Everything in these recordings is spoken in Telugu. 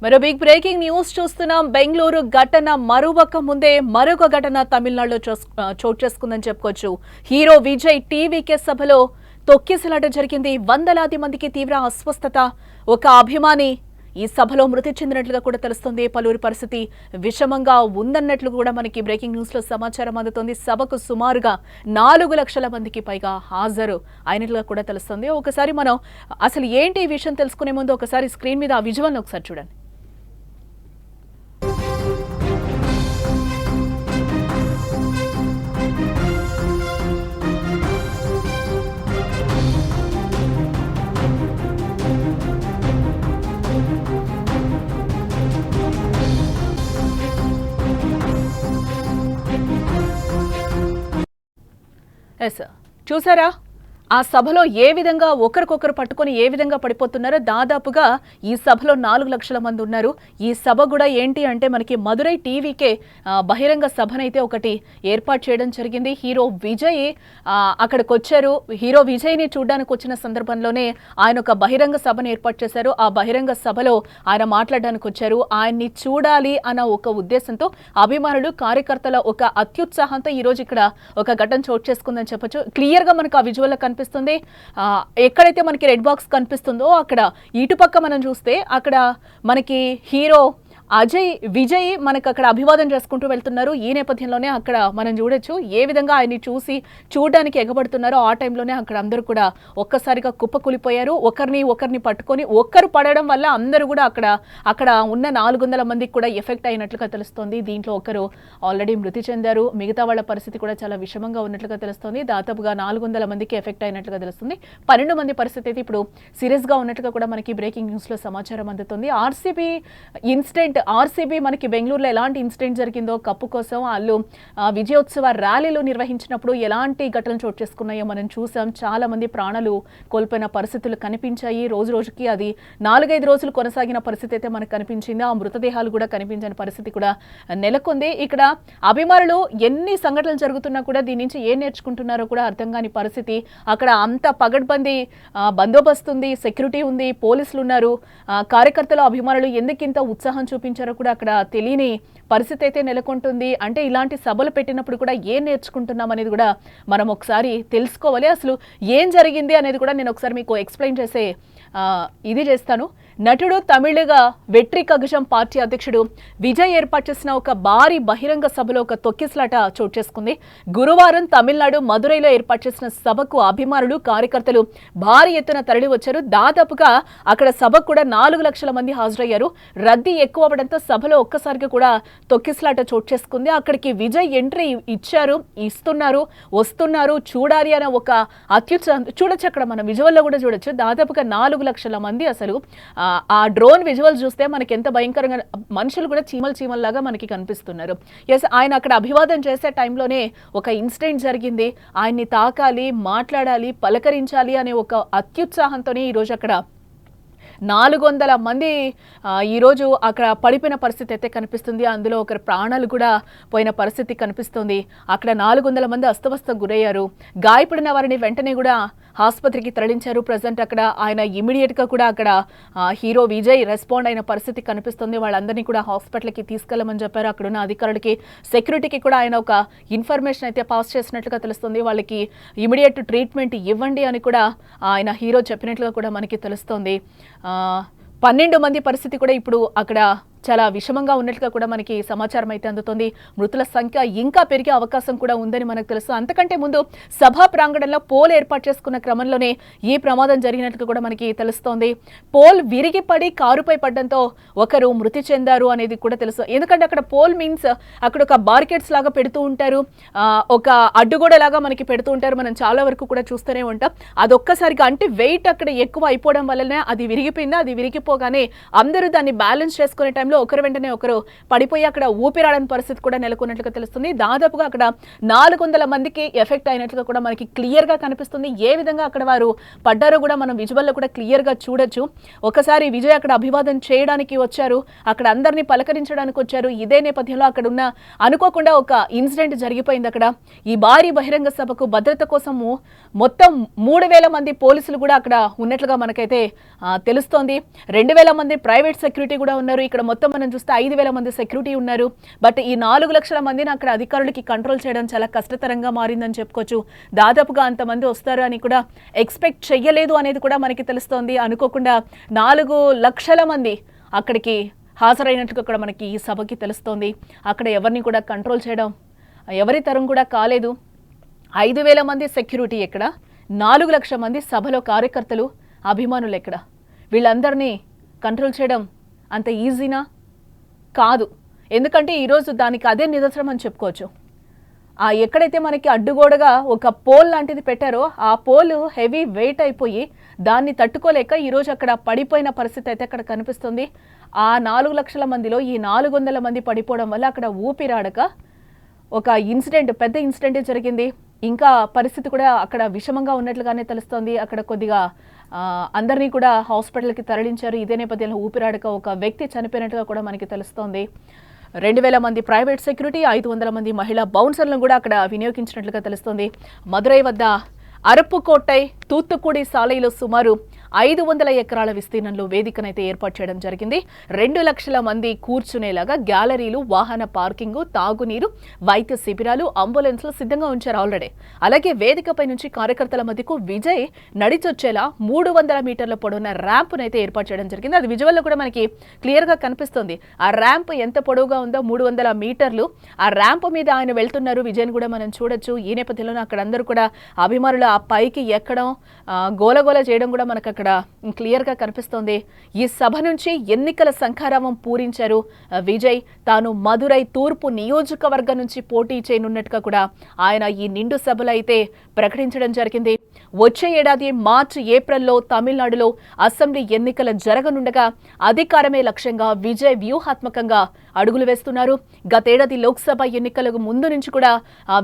మరో బిగ్ బ్రేకింగ్ న్యూస్ చూస్తున్నాం. బెంగళూరు ఘటన మరొక ముందే మరొక ఘటన తమిళనాడులో చోటు చేసుకుందని చెప్పుకోవచ్చు. హీరో విజయ్ టీవీకే సభలో తొక్కిసలాట జరిగింది. వందలాది మందికి తీవ్ర అస్వస్థత. ఒక అభిమాని ఈ సభలో మృతి చెందినట్లుగా కూడా తెలుస్తుంది. పలువురి పరిస్థితి విషమంగా ఉందన్నట్లు కూడా మనకి బ్రేకింగ్ న్యూస్ లో సమాచారం అందుతోంది. సభకు సుమారుగా 4 లక్షల మందికి పైగా హాజరు అయినట్లుగా కూడా తెలుస్తుంది. ఒకసారి మనం అసలు ఏంటి ఈ విషయం తెలుసుకునే ముందు ఒకసారి స్క్రీన్ మీద ఆ విజువల్ని ఒకసారి చూడండి. చూసారా ఆ సభలో ఏ విధంగా ఒకరికొకరు పట్టుకొని ఏ విధంగా పడిపోతున్నారో. దాదాపుగా ఈ సభలో 4 లక్షల మంది ఉన్నారు. ఈ సభ కూడా ఏంటి అంటే మనకి మదురై టీవీకే బహిరంగ సభనైతే ఒకటి ఏర్పాటు చేయడం జరిగింది. హీరో విజయ్ అక్కడికి వచ్చారు. హీరో విజయ్ని చూడడానికి వచ్చిన సందర్భంలోనే ఆయన ఒక బహిరంగ సభను ఏర్పాటు చేశారు. ఆ బహిరంగ సభలో ఆయన మాట్లాడడానికి వచ్చారు. ఆయన్ని చూడాలి అన్న ఒక ఉద్దేశంతో అభిమానులు కార్యకర్తల ఒక అత్యుత్సాహంతో ఈరోజు ఇక్కడ ఒక ఘటన చోటు చేసుకుందని చెప్పొచ్చు. క్లియర్ గా మనకు ఆ విజువల్ కనిపిస్తుంది. ఎక్కడైతే మనకి రెడ్ బాక్స్ కనిపిస్తుందో అక్కడ ఇటుపక్క మనం చూస్తే అక్కడ మనకి హీరో విజయ్ మనకు అక్కడ అభివాదం చేసుకుంటూ వెళ్తున్నారు. ఈ నేపథ్యంలోనే అక్కడ మనం చూడొచ్చు ఏ విధంగా ఆయన్ని చూడడానికి ఎగబడుతున్నారో. ఆ టైంలోనే అక్కడ అందరూ కూడా ఒక్కసారిగా కుప్పకూలిపోయారు. ఒకరిని పట్టుకొని ఒక్కరు పడడం వల్ల అందరూ కూడా అక్కడ ఉన్న 400 మందికి కూడా ఎఫెక్ట్ అయినట్లుగా తెలుస్తోంది. దీంట్లో ఒకరు ఆల్రెడీ మృతి చెందారు. మిగతా వాళ్ళ పరిస్థితి కూడా చాలా విషమంగా ఉన్నట్లుగా తెలుస్తోంది. దాదాపుగా 400 మందికి ఎఫెక్ట్ అయినట్లుగా తెలుస్తుంది. 12 మంది పరిస్థితి అయితే ఇప్పుడు సీరియస్ గా ఉన్నట్లుగా కూడా మనకి బ్రేకింగ్ న్యూస్ లో సమాచారం అందుతుంది. ఆర్సీబీ మనకి బెంగళూరులో ఎలాంటి ఇన్సిడెంట్ జరిగిందో, కప్పు కోసం వాళ్ళు విజయోత్సవ ర్యాలీలు నిర్వహించినప్పుడు ఎలాంటి ఘటనలు చోటు చేసుకున్నాయో మనం చూసాం. చాలా మంది ప్రాణాలు కోల్పోయిన పరిస్థితులు కనిపించాయి. రోజు రోజుకి అది 4-5 రోజులు కొనసాగిన పరిస్థితి అయితే మనకు కనిపించింది. ఆ మృతదేహాలు కూడా కనిపించని పరిస్థితి కూడా నెలకొంది. ఇక్కడ అభిమానులు ఎన్ని సంఘటనలు జరుగుతున్నా కూడా దీని నుంచి ఏం నేర్చుకుంటున్నారో కూడా అర్థం కాని పరిస్థితి. అక్కడ అంత పగడ్బందీ బందోబస్తు ఉంది, సెక్యూరిటీ ఉంది, పోలీసులు ఉన్నారు. కార్యకర్తలు అభిమానులు ఎందుకింత ఉత్సాహం చూపించారో కూడా అక్కడ తెలియని పరిస్థితి అయితే నెలకొంటుంది. అంటే ఇలాంటి సభలు పెట్టినప్పుడు కూడా ఏం నేర్చుకుంటున్నాం అనేది కూడా మనం ఒకసారి తెలుసుకోవాలి. అసలు ఏం జరిగింది అనేది కూడా నేను ఒకసారి మీకు ఎక్స్ప్లెయిన్ చేసే ఇది చేస్తాను. నటుడు తమిళగా వెట్రి కగజం పార్టీ అధ్యక్షుడు విజయ్ ఏర్పాటు చేసిన ఒక భారీ బహిరంగ సభలో ఒక తొక్కిసలాట చోటు చేసుకుంది. గురువారం తమిళనాడు మదురైలో ఏర్పాటు చేసిన సభకు అభిమానులు కార్యకర్తలు భారీ ఎత్తున తరలి వచ్చారు. దాదాపుగా అక్కడ సభకు కూడా 4 లక్షల మంది హాజరయ్యారు. రద్దీ ఎక్కువ అవడంతో సభలో ఒక్కసారిగా కూడా తొక్కిసలాట చోటు చేసుకుంది. అక్కడికి విజయ్ ఎంట్రీ వస్తున్నారు చూడాలి అనే ఒక అత్యుత్సాహం చూడొచ్చు. అక్కడ మనం విజువల్లో కూడా చూడొచ్చు. దాదాపుగా 4 లక్షల మంది. అసలు ఆ డ్రోన్ విజువల్ చూస్తే మనకి ఎంత భయంకరంగా మనుషులు కూడా చీమల్లాగా మనకి కనిపిస్తున్నారు. ఎస్, ఆయన అక్కడ అభివాదం చేసే టైంలోనే ఒక ఇన్సిడెంట్ జరిగింది. ఆయన్ని తాకాలి, మాట్లాడాలి, పలకరించాలి అనే ఒక అత్యుత్సాహంతోనే ఈరోజు అక్కడ 400 మంది ఈరోజు అక్కడ పడిపోయిన పరిస్థితి అయితే కనిపిస్తుంది. అందులో ఒకరి ప్రాణాలు కూడా పోయిన పరిస్థితి కనిపిస్తుంది. అక్కడ 400 మంది అస్తవ్యస్తం గురయ్యారు. గాయపడిన వారిని వెంటనే కూడా ఆసుపత్రికి తరలించారు. ప్రజెంట్ అక్కడ ఆయన ఇమీడియట్గా కూడా అక్కడ హీరో విజయ్ రెస్పాండ్ అయిన పరిస్థితి కనిపిస్తుంది. వాళ్ళందరినీ కూడా హాస్పిటల్కి తీసుకెళ్లమని చెప్పారు. అక్కడున్న అధికారులకి, సెక్యూరిటీకి కూడా ఆయన ఒక ఇన్ఫర్మేషన్ అయితే పాస్ చేసినట్లుగా తెలుస్తుంది. వాళ్ళకి ఇమీడియట్ ట్రీట్మెంట్ ఇవ్వండి అని కూడా ఆయన హీరో చెప్పినట్లుగా కూడా మనకి తెలుస్తోంది. 12 మంది పరిస్థితి కూడా ఇప్పుడు అక్కడ చాలా విషమంగా ఉన్నట్లుగా కూడా మనకి సమాచారం అయితే అందుతోంది. మృతుల సంఖ్య ఇంకా పెరిగే అవకాశం కూడా ఉందని మనకు తెలుసు. అంతకంటే ముందు సభా ప్రాంగణంలో పోల్ ఏర్పాటు చేసుకున్న క్రమంలోనే ఈ ప్రమాదం జరిగినట్లు కూడా మనకి తెలుస్తోంది. పోల్ విరిగిపడి కారుపై పడడంతో ఒకరు మృతి చెందారు అనేది కూడా తెలుసు. ఎందుకంటే అక్కడ పోల్ మీన్స్ అక్కడ ఒక బార్కెట్స్ లాగా పెడుతూ ఉంటారు, ఒక అడ్డుగోడ లాగా మనకి పెడుతూ ఉంటారు. మనం చాలా వరకు కూడా చూస్తూనే ఉంటాం. అదొక్కసారిగా అంటే వెయిట్ అక్కడ ఎక్కువ అయిపోవడం వల్లనే అది విరిగిపోయింది. అది విరిగిపోగానే అందరూ దాన్ని బ్యాలెన్స్ చేసుకునే టైంలో సమయంలో ఒకరి వెంటనే ఒకరు పడిపోయి అక్కడ ఊపిరాడని పరిస్థితి కూడా నెలకొన్నట్లుగా తెలుస్తుంది. దాదాపుగా అక్కడ 400 మందికి ఎఫెక్ట్ అయినట్లుగా కూడా మనకి క్లియర్ గా కనిపిస్తుంది. ఏ విధంగా అక్కడ వారు పడ్డారో కూడా మనం విజువల్లో కూడా క్లియర్ గా చూడొచ్చు. ఒకసారి విజయ్ అక్కడ అభివాదం చేయడానికి వచ్చారు, అక్కడ అందరినీ పలకరించడానికి వచ్చారు. ఇదే నేపథ్యంలో అక్కడ ఉన్న అనుకోకుండా ఒక ఇన్సిడెంట్ జరిగిపోయింది. అక్కడ ఈ భారీ బహిరంగ సభకు భద్రత కోసము మొత్తం 3000 మంది పోలీసులు కూడా అక్కడ ఉన్నట్లుగా మనకైతే తెలుస్తోంది. 2000 మంది ప్రైవేట్ సెక్యూరిటీ కూడా ఉన్నారు. ఇక్కడ మొత్తం మనం చూస్తే 5000 మంది సెక్యూరిటీ ఉన్నారు. బట్ ఈ 4 లక్షల మందిని అక్కడ అధికారులకి కంట్రోల్ చేయడం చాలా కష్టతరంగా మారిందని చెప్పుకోవచ్చు. దాదాపుగా అంతమంది వస్తారు అని కూడా ఎక్స్పెక్ట్ చెయ్యలేదు అనేది కూడా మనకి తెలుస్తోంది. అనుకోకుండా 4 లక్షల మంది అక్కడికి హాజరైనట్లుగా కూడా మనకి ఈ సభకి తెలుస్తోంది. అక్కడ ఎవరిని కూడా కంట్రోల్ చేయడం ఎవరి తరం కూడా కాలేదు. 5000 మంది సెక్యూరిటీ ఎక్కడ, 4 లక్షల మంది సభలో కార్యకర్తలు, అభిమానులు ఎక్కడ? వీళ్ళందరినీ కంట్రోల్ చేయడం అంత ఈజీనా? కాదు. ఎందుకంటే ఈరోజు దానికి అదే నిదర్శనం అని చెప్పుకోవచ్చు. ఎక్కడైతే మనకి అడ్డుగోడగా ఒక పోల్ లాంటిది పెట్టారో ఆ పోల్ హెవీ వెయిట్ అయిపోయి దాన్ని తట్టుకోలేక ఈరోజు అక్కడ పడిపోయిన పరిస్థితి అయితే అక్కడ కనిపిస్తుంది. ఆ 4 లక్షల మందిలో ఈ 400 మంది పడిపోవడం వల్ల అక్కడ ఊపిరాడక ఒక ఇన్సిడెంట్, పెద్ద ఇన్సిడెంటే జరిగింది. ఇంకా పరిస్థితి కూడా అక్కడ విషమంగా ఉన్నట్లుగానే తెలుస్తోంది. అక్కడ కొద్దిగా అందరినీ కూడా హాస్పిటల్కి తరలించారు. ఇదే నేపథ్యంలో ఊపిరాడక ఒక వ్యక్తి చనిపోయినట్టుగా కూడా మనకి తెలుస్తోంది. 2000 మంది ప్రైవేట్ సెక్యూరిటీ, 500 మంది మహిళా బౌన్సర్లను కూడా అక్కడ వినియోగించినట్లుగా తెలుస్తోంది. మదురై వద్ద అరపుకోట్టై తూత్తుకుడి సాలైలో సుమారు 500 ఎకరాల విస్తీర్ణంలో వేదికనైతే ఏర్పాటు చేయడం జరిగింది. 2 లక్షల మంది కూర్చునేలాగా గ్యాలరీలు, వాహన పార్కింగ్, తాగునీరు, వైద్య శిబిరాలు, అంబులెన్స్లు సిద్ధంగా ఉంచారు ఆల్రెడీ. అలాగే వేదికపై నుంచి కార్యకర్తల మధ్యకు విజయ్ నడిచొచ్చేలా 300 మీటర్ల పొడవున ర్యాంపునైతే ఏర్పాటు చేయడం జరిగింది. అది విజువల్లో కూడా మనకి క్లియర్ గా కనిపిస్తుంది. ఆ ర్యాంప్ ఎంత పొడవుగా ఉందో 300 మీటర్లు. ఆ ర్యాంప్ మీద ఆయన వెళ్తున్నారు. విజయ్ని కూడా మనం చూడొచ్చు. ఈ నేపథ్యంలో అక్కడ అందరూ కూడా అభిమానులు ఆ పైకి ఎక్కడం, గోలగోల చేయడం కూడా మనకు అక్కడ క్లియర్గా కనిపిస్తోంది. ఈ సభ నుంచి ఎన్నికల శంఖారావం పూరించారు విజయ్. తాను మదురై తూర్పు నియోజకవర్గం నుంచి పోటీ చేయనున్నట్టుగా కూడా ఆయన ఈ నిండు సభలో అయితే ప్రకటించడం జరిగింది. వచ్చే ఏడాది మార్చి, ఏప్రిల్లో తమిళనాడులో అసెంబ్లీ ఎన్నికలు జరగనుండగా అధికారమే లక్ష్యంగా విజయ్ వ్యూహాత్మకంగా అడుగులు వేస్తున్నారు. గతేడాది లోక్సభ ఎన్నికలకు ముందు నుంచి కూడా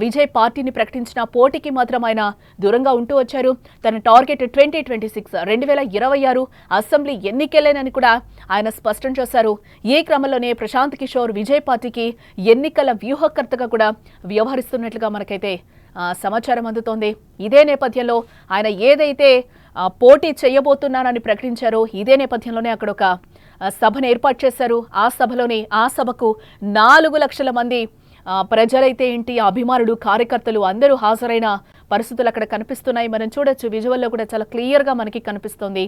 విజయ్ పార్టీని ప్రకటించిన పోటీకి మాత్రం ఆయన దూరంగా ఉంటూ వచ్చారు. తన టార్గెట్ 2026 2026 అసెంబ్లీ ఎన్నికలేనని కూడా ఆయన స్పష్టం చేశారు. ఈ క్రమంలోనే ప్రశాంత్ కిషోర్ విజయ్ పార్టీకి ఎన్నికల వ్యూహకర్తగా కూడా వ్యవహరిస్తున్నట్లుగా మనకైతే సమాచారం అందుతోంది. ఇదే నేపథ్యంలో ఆయన ఏదైతే పోటీ చేయబోతున్నానని ప్రకటించారో ఇదే నేపథ్యంలోనే అక్కడ ఒక సభను ఏర్పాటు చేశారు. ఆ సభకు 4 లక్షల మంది ప్రజలైతే ఏంటి, అభిమానులు, కార్యకర్తలు అందరూ హాజరైన పరిస్థితులు అక్కడ కనిపిస్తున్నాయి. మనం చూడొచ్చు, విజువల్లో కూడా చాలా క్లియర్గా మనకి కనిపిస్తుంది.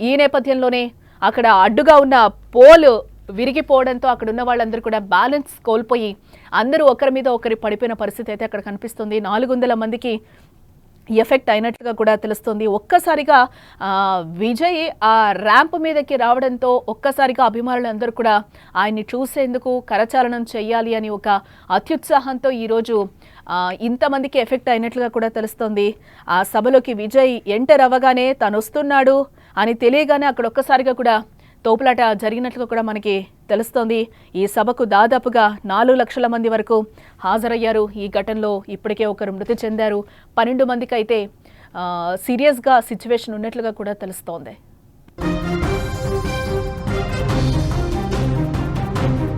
ఈ నేపథ్యంలోనే అక్కడ అడ్డుగా ఉన్న పోల్ విరిగిపోవడంతో అక్కడ ఉన్న వాళ్ళందరూ కూడా బ్యాలెన్స్ కోల్పోయి అందరూ ఒకరి మీద ఒకరి పడిపోయిన పరిస్థితి అయితే అక్కడ కనిపిస్తుంది. 400 మందికి ఎఫెక్ట్ అయినట్లుగా కూడా తెలుస్తుంది. ఒక్కసారిగా విజయ్ ఆ ర్యాంప్ మీదకి రావడంతో ఒక్కసారిగా అభిమానులందరూ కూడా ఆయన్ని చూసేందుకు కరచాలనం చేయాలి అని ఒక అత్యుత్సాహంతో ఈరోజు ఇంతమందికి ఎఫెక్ట్ అయినట్లుగా కూడా తెలుస్తుంది. ఆ సభలోకి విజయ్ ఎంటర్ అవ్వగానే తను వస్తున్నాడు అని తెలియగానే అక్కడ ఒక్కసారిగా కూడా తోపులాట జరిగినట్లుగా కూడా మనకి తెలుస్తోంది. ఈ సభకు దాదాపుగా 4 లక్షల మంది వరకు హాజరయ్యారు. ఈ ఘటనలో ఇప్పటికే ఒకరు మృతి చెందారు. 12 మందికి అయితే సీరియస్గా సిచ్యువేషన్ ఉన్నట్లుగా కూడా తెలుస్తోంది.